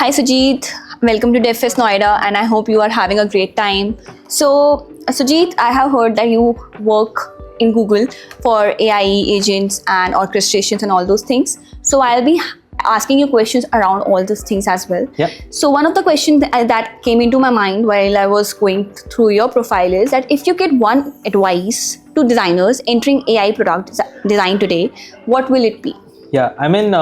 Hi Sujit, welcome to DevFest Noida, and I hope you are having a great time. So Sujit, I have heard that you work in Google for AI agents and orchestrations and all those things. So I'll be asking you questions around all those things as well. Yeah. So one of the questions that came into my mind while I was going through your profile is that if you get one advice to designers entering AI product design today, what will it be? Yeah, I mean,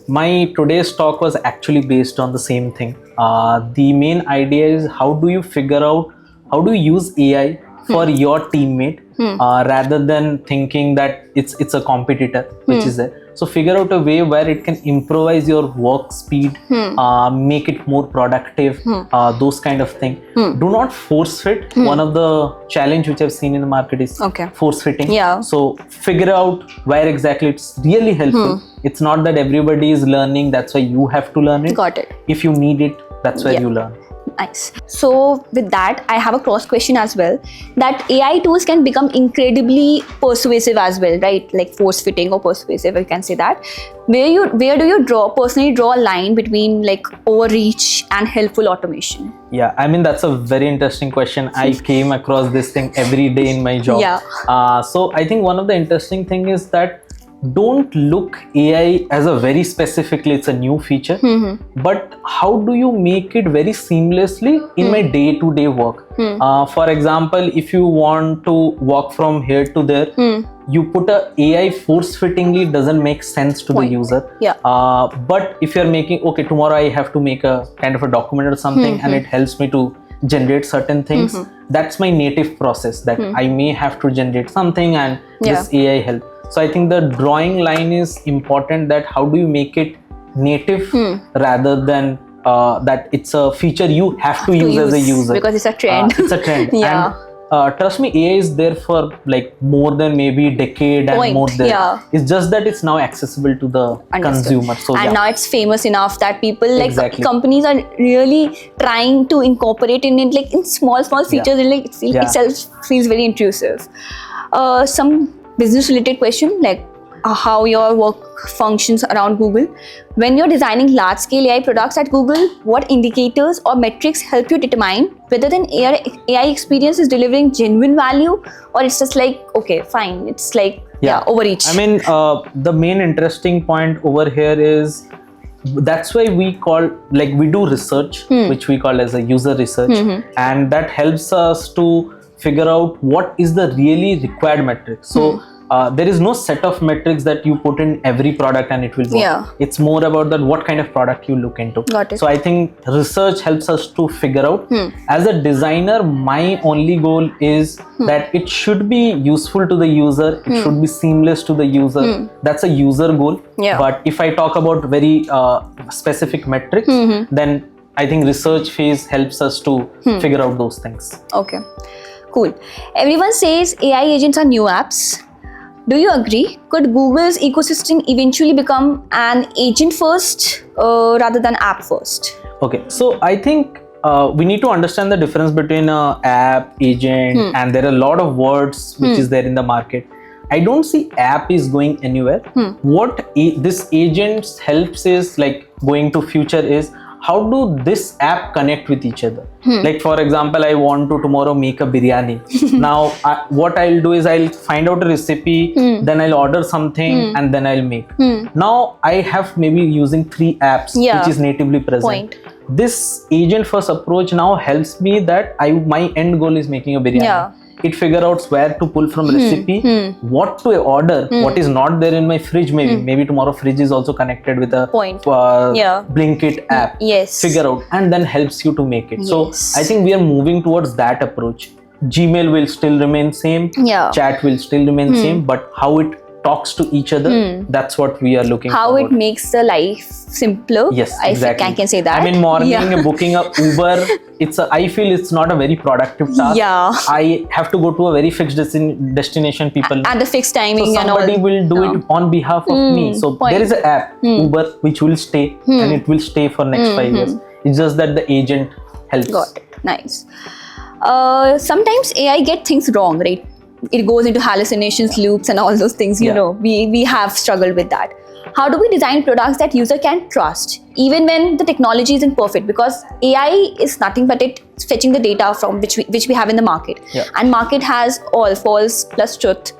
my today's talk was actually based on the same thing. The main idea is how do you figure out how do you use AI for your teammate rather than thinking that it's a competitor which is there. So figure out a way where it can improvise your work speed, make it more productive, those kind of thing. Do not force fit. One of the challenge which I've seen in the market is force fitting. Yeah. So figure out where exactly it's really helpful. It's not that everybody is learning, that's why you have to learn it. Got it. If you need it, that's where you learn. Nice. So with that, I have a cross question as well, that AI tools can become incredibly persuasive as well, right? Like force fitting or persuasive, you can say that. Where do you personally draw a line between like overreach and helpful automation? Yeah, I mean, that's a very interesting question. I came across this thing every day in my job. Yeah. So I think one of the interesting thing is that don't look AI as a very specifically, it's a new feature, but how do you make it very seamlessly in my day-to-day work? For example, if you want to walk from here to there, you put a AI force-fittingly doesn't make sense to the user. Yeah. But if you're making, okay, tomorrow I have to make a kind of a document or something and it helps me to generate certain things, that's my native process that I may have to generate something and this AI help. So I think the drawing line is important, that how do you make it native rather than that it's a feature you have to use as a user. Because it's a trend. It's a trend. Yeah. And trust me, AI is there for like more than maybe a decade and more there. Yeah. It's just that it's now accessible to the consumer. So and now it's famous enough that people like companies are really trying to incorporate in it, like in small features, and like itself feels very intrusive. Some business related question, like how your work functions around Google. When you're designing large scale AI products at Google, what indicators or metrics help you determine whether an AI experience is delivering genuine value, or it's just like, okay, fine, it's like overreach? I mean, the main interesting point over here is that's why we do research, which we call as a user research, and that helps us to figure out what is the really required metric. So there is no set of metrics that you put in every product and it will work. Yeah. It's more about that what kind of product you look into. Got it. So I think research helps us to figure out. As a designer, my only goal is that it should be useful to the user, it should be seamless to the user. That's a user goal. Yeah. But if I talk about very specific metrics, then I think research phase helps us to figure out those things. Okay. Cool. Everyone says AI agents are new apps. Do you agree? Could Google's ecosystem eventually become an agent first rather than app first? Okay, so I think we need to understand the difference between app, agent, and there are a lot of words which is there in the market. I don't see app is going anywhere. What this agents helps is like going to future is how do this app connect with each other? Like for example, I want to tomorrow make a biryani. Now what I'll do is I'll find out a recipe, then I'll order something and then I'll make. Now I have maybe using 3 apps which is natively present. This agent first approach now helps me that my end goal is making a biryani. It figure out where to pull from recipe, what to order, what is not there in my fridge. Maybe tomorrow fridge is also connected with a Blinkit app. Figure out and then helps you to make it. So I think we are moving towards that approach. Gmail will still remain same, chat will still remain same, but how it talks to each other, that's what we are looking how forward. It makes the life simpler. Yes, exactly. I can say that. I mean, morning booking a Uber, I feel it's not a very productive task. I have to go to a very fixed destination, people at the fixed timing, so somebody will do it on behalf of me. So there is an app, Uber, which will stay and it will stay for next 5 years. It's just that the agent helps. Got it. Nice. Sometimes AI get things wrong, right? It goes into hallucinations, loops, and all those things. You know, we have struggled with that. how do we design products that user can trust even when the technology isn't perfect? Because AI is nothing but it's fetching the data from which we have in the market, and market has all false plus truth,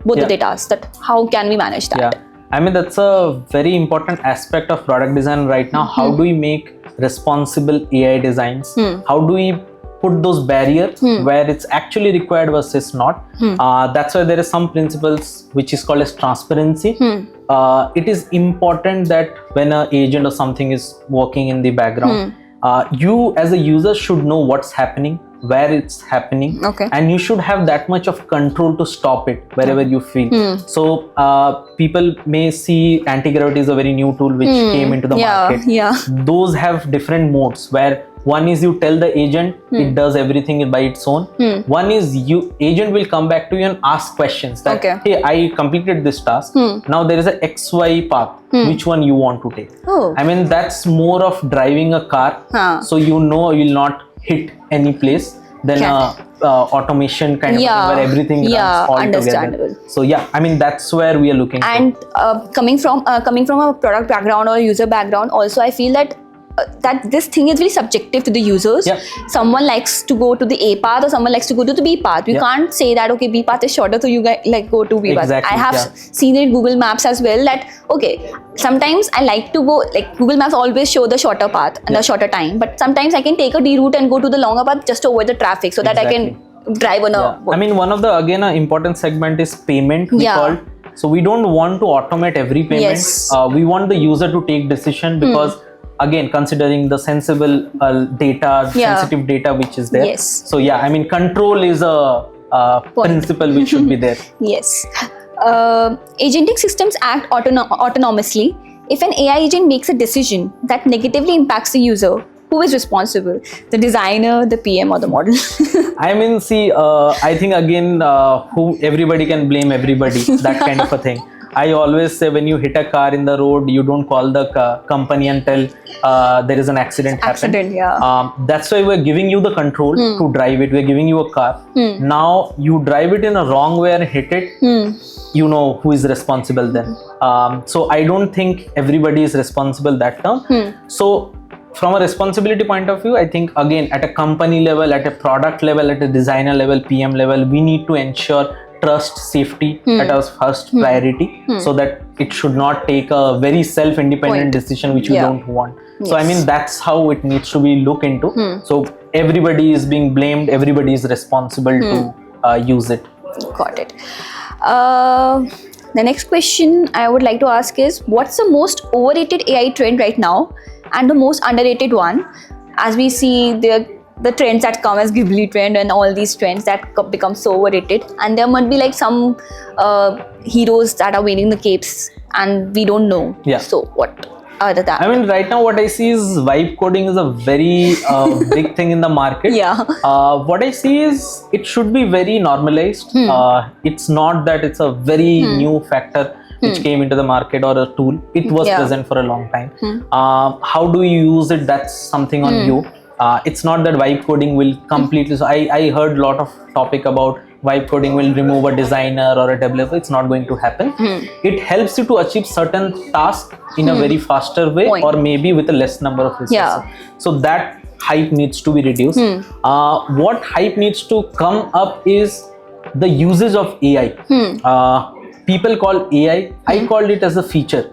both the data. That how can we manage that? Yeah, I mean that's a very important aspect of product design right now. How do we make responsible AI designs? How do we put those barriers where it's actually required versus not? That's why there is some principles which is called as transparency. It is important that when an agent or something is working in the background, you as a user should know what's happening, where it's happening, and you should have that much of control to stop it wherever you feel. So people may see anti-gravity is a very new tool which came into the market. Those have different modes, where one is you tell the agent it does everything by its own. One is agent will come back to you and ask questions that hey, I completed this task, now there is a XY path, which one you want to take? I mean that's more of driving a car, so you know you will not hit any place than automation kind of thing where everything runs all together. So yeah, I mean that's where we are looking. And coming from a product background or user background, also I feel that this thing is very subjective to the users. Someone likes to go to the A path or someone likes to go to the B path. You can't say that okay, B path is shorter, so you guys like go to B path. I have seen it in Google Maps as well that okay, sometimes I like to go, like Google Maps always show the shorter path and the shorter time, but sometimes I can take a D route and go to the longer path just to avoid the traffic so that I can drive on a I mean one of the again important segment is payment, we called. So we don't want to automate every payment. We want the user to take decision, because again considering the sensible data, sensitive data which is there. So yeah, I mean control is a principle which should be there. Agentic systems act autonomously. If an AI agent makes a decision that negatively impacts the user, who is responsible? The designer, the PM, or the model? I mean, see, I think again, who everybody can blame everybody, that kind of a thing. I always say when you hit a car in the road, you don't call the company and tell there is an accident happened. That's why we're giving you the control to drive it. We're giving you a car. Now you drive it in a wrong way and hit it. You know who is responsible then. So I don't think everybody is responsible that term. So from a responsibility point of view, I think again at a company level, at a product level, at a designer level, PM level, we need to ensure trust, safety at our first priority, so that it should not take a very self-independent decision which we don't want. So I mean that's how it needs to be looked into. So everybody is being blamed, everybody is responsible to use it. Got it. The next question I would like to ask is, what's the most overrated AI trend right now and the most underrated one? As we see the trends that come as Ghibli trend and all these trends that become so overrated, and there might be like some heroes that are wearing the capes and we don't know. So what are that? I mean right now what I see is vibe coding is a very big thing in the market. What I see is it should be very normalized. It's not that it's a very new factor which came into the market or a tool. It was present for a long time. How do you use it? That's something on you. It's not that vibe coding will completely. So I heard a lot of topic about vibe coding will remove a designer or a developer. It's not going to happen. It helps you to achieve certain tasks in a very faster way, or maybe with a less number of resources. So that hype needs to be reduced. What hype needs to come up is the usage of AI. People call AI, I called it as a feature.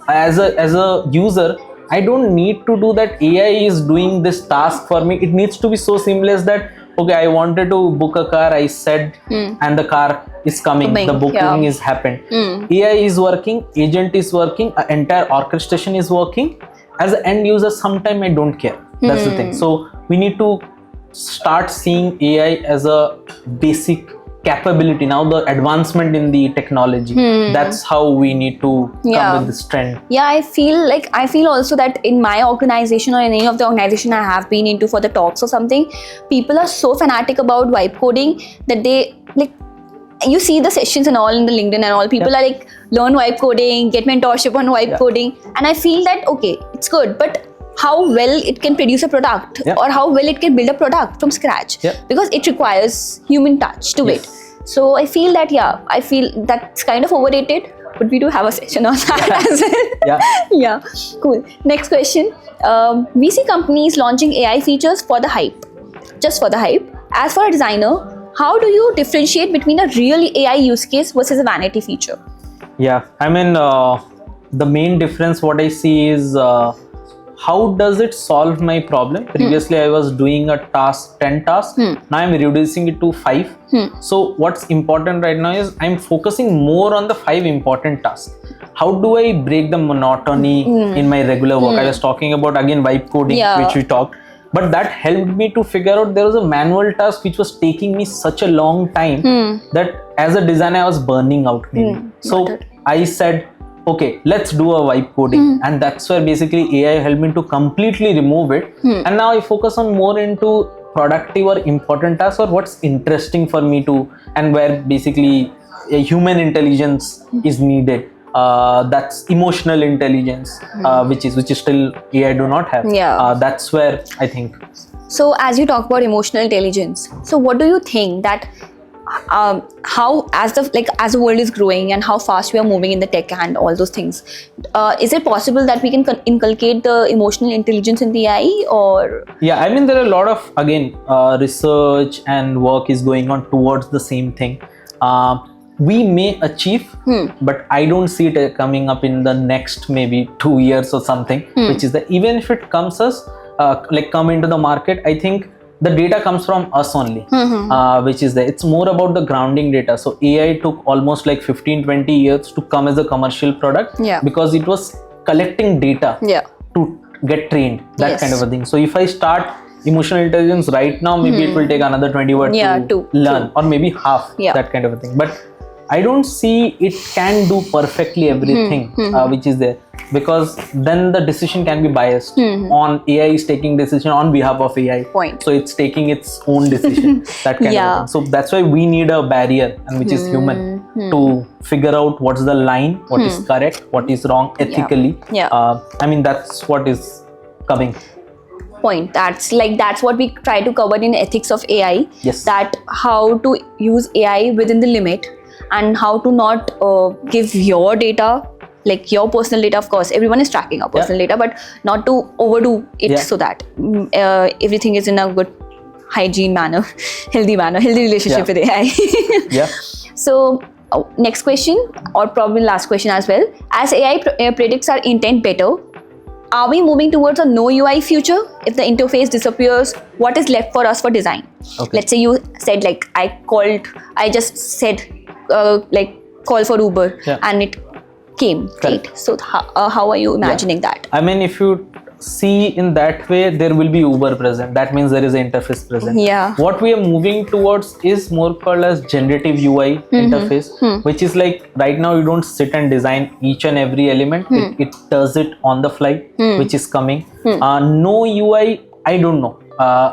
As a user, I don't need to do that. AI is doing this task for me. It needs to be so seamless that okay, I wanted to book a car, I said, and the car is coming, the booking is happened. AI is working, agent is working, entire orchestration is working. As an end user, sometimes I don't care. That's the thing. So we need to start seeing AI as a basic capability. Now the advancement in the technology, that's how we need to come with this trend. I feel also that in my organization or in any of the organization I have been into for the talks or something, people are so fanatic about vibe coding that they like, you see the sessions and all in the LinkedIn and all, people are like, learn vibe coding, get mentorship on vibe coding, and I feel that okay, it's good, but how well it can produce a product or how well it can build a product from scratch, because it requires human touch to it. So I feel that I feel that's kind of overrated. but we do have a session on that as well. Yeah, cool. Next question. We see companies launching AI features for the hype, just for the hype. As for a designer, how do you differentiate between a real AI use case versus a vanity feature? Yeah, I mean, the main difference what I see is how does it solve my problem? Previously, I was doing a task, 10 tasks. Now I'm reducing it to 5. So what's important right now is I'm focusing more on the 5 important tasks. How do I break the monotony in my regular work? I was talking about again vibe coding, which we talked. But that helped me to figure out there was a manual task which was taking me such a long time that as a designer I was burning out maybe. So I said, okay, let's do a vibe coding, and that's where basically AI helped me to completely remove it. And now I focus on more into productive or important tasks or what's interesting for me to, and where basically a human intelligence is needed. That's emotional intelligence, which is still AI do not have. That's where I think. So as you talk about emotional intelligence, so what do you think that how as the world is growing and how fast we are moving in the tech and all those things, is it possible that we can inculcate the emotional intelligence in the AI? Or I mean, there are a lot of research and work is going on towards the same thing. We may achieve, but I don't see it coming up in the next maybe 2 years or something, which is that even if it comes come into the market, I think the data comes from us only, which is there. It's more about the grounding data. So AI took almost like 15-20 years to come as a commercial product because it was collecting data to get trained, that kind of a thing. So if I start emotional intelligence right now, maybe it will take another 20 years to learn, or maybe half, that kind of a thing. But I don't see it can do perfectly everything which is there, because then the decision can be biased on AI is taking decision on behalf of AI. So it's taking its own decision, that kind of thing. So that's why we need a barrier, and which is human, to figure out what's the line, what is correct, what is wrong ethically. I mean, that's what is coming. Point. That's what we try to cover in ethics of AI. That how to use AI within the limit, and how to not give your data, like your personal data. Of course, everyone is tracking our personal data, but not to overdo it so that everything is in a good hygiene manner, healthy relationship with AI. So next question, or probably last question as well. As AI predicts our intent better, are we moving towards a no UI future? If the interface disappears, what is left for us for design? Let's say you said I just said call for Uber and it came. Right? So how are you imagining that? I mean, if you see in that way, there will be Uber present. That means there is an interface present. What we are moving towards is more called as generative UI interface, which is like right now you don't sit and design each and every element. It does it on the fly, which is coming. No UI, I don't know.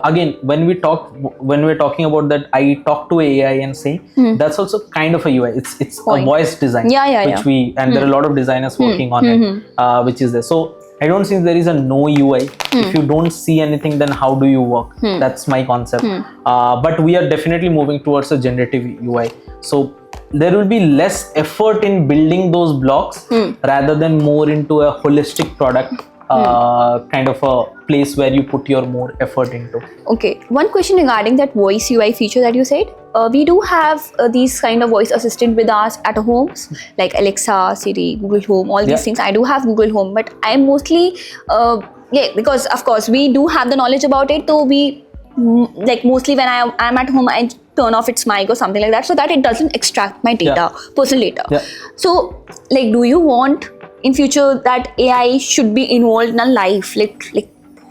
Again, when we're talking about that, I talk to AI and say that's also kind of a UI. It's a voice design, which and there are a lot of designers working on it, which is there. So I don't think there is a no UI. If you don't see anything, then how do you work? That's my concept. But we are definitely moving towards a generative UI. So there will be less effort in building those blocks rather than more into a holistic product. Kind of a place where you put your more effort into. Okay, one question regarding that voice UI feature that you said. We do have these kind of voice assistant with us at homes, like Alexa, Siri, Google Home, all these things. I do have Google Home, but I'm mostly because of course we do have the knowledge about it. So we mostly when I'm at home, I turn off its mic or something like that, so that it doesn't extract my data, personal data. So do you want in future that AI should be involved in our life, like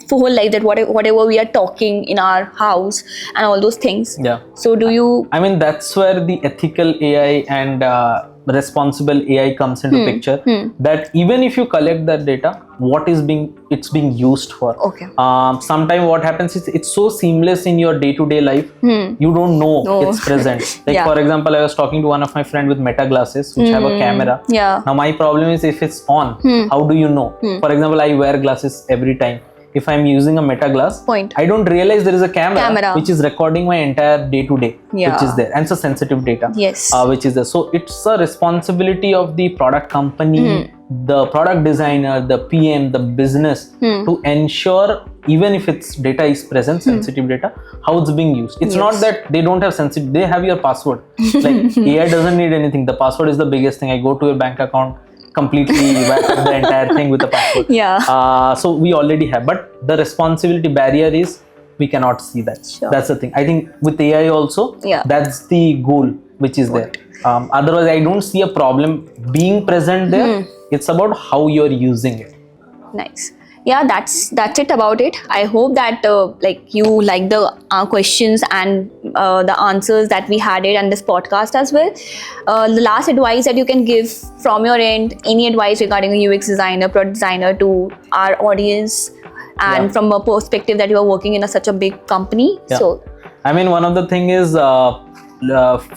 for whole life, that whatever we are talking in our house and all those things? So do you? I mean, that's where the ethical AI and responsible AI comes into picture. That even if you collect that data, what is it's being used for? Sometimes what happens is it's so seamless in your day-to-day life, you don't know it's present. For example, I was talking to one of my friends with Meta glasses, which have a camera. Now my problem is if it's on, how do you know? For example, I wear glasses every time. if I'm using a Meta glass, Point. I don't realize there is a camera which is recording my entire day to day, Yeah. which is there, and so sensitive data, Yes. which is there. So it's a responsibility of the product company, the product designer, the PM, the business to ensure, even if its data is present, sensitive data, how it's being used. It's not that they don't have sensitive, they have your password. Like AI doesn't need anything. The password is the biggest thing. I go to your bank account, completely wipe up the entire thing with a password. Yeah. So we already have, but the responsibility barrier is we cannot see that. Sure. That's the thing. I think with AI also, that's the goal which is there. Otherwise, I don't see a problem being present there. It's about how you're using it. Nice. Yeah, that's it about it. I hope that like you like the questions and the answers that we had it and this podcast as well. The last advice that you can give from your end, any advice regarding a UX designer, product designer to our audience, and from a perspective that you are working in such a big company. So I mean, one of the thing is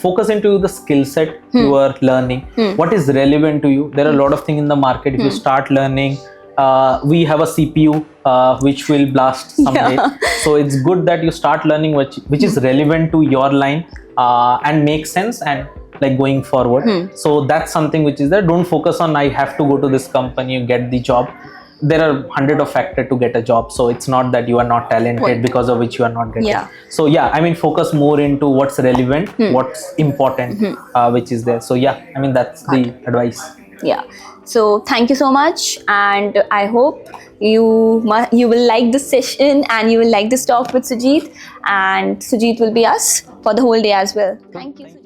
focus into the skill set you are learning. What is relevant to you? There are a lot of things in the market. If you start learning, we have a CPU which will blast someday. So it's good that you start learning which is relevant to your line and makes sense and like going forward. So that's something which is there. Don't focus on I have to go to this company, get the job. There are hundred of factors to get a job, so it's not that you are not talented because of which you are not getting. So I mean, focus more into what's relevant, what's important, which is there. So I mean, that's the advice. So thank you so much, and I hope you will like this session and you will like this talk with Sujit, and Sujit will be us for the whole day as well. Thank you, Sujit.